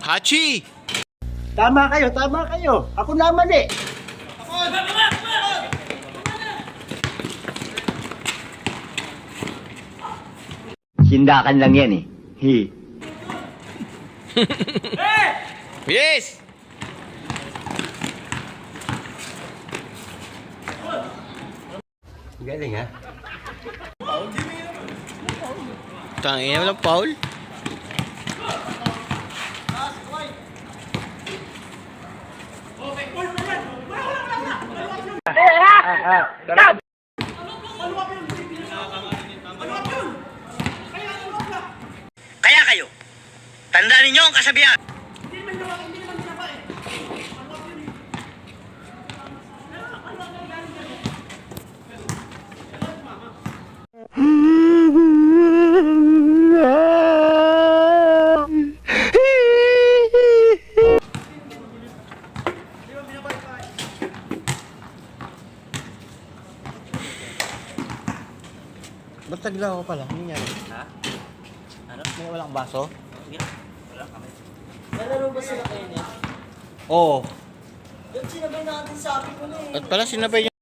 Hachi! Tama kayo, tama kayo. Ako naman eh. Sindakan lang yan eh. Yes! Galing ha? Tangina mo lang, Paul. Kaya kayo, tandaan ninyo ang kasabihan. Ba't taglaw ko pala? Ano nangyari? Ha? Ano? May walang baso? Wala kami. Nalaro ba sila kayo niya? Oo. Ba't sinabay natin sabi ko na eh? At pala sinabay niya.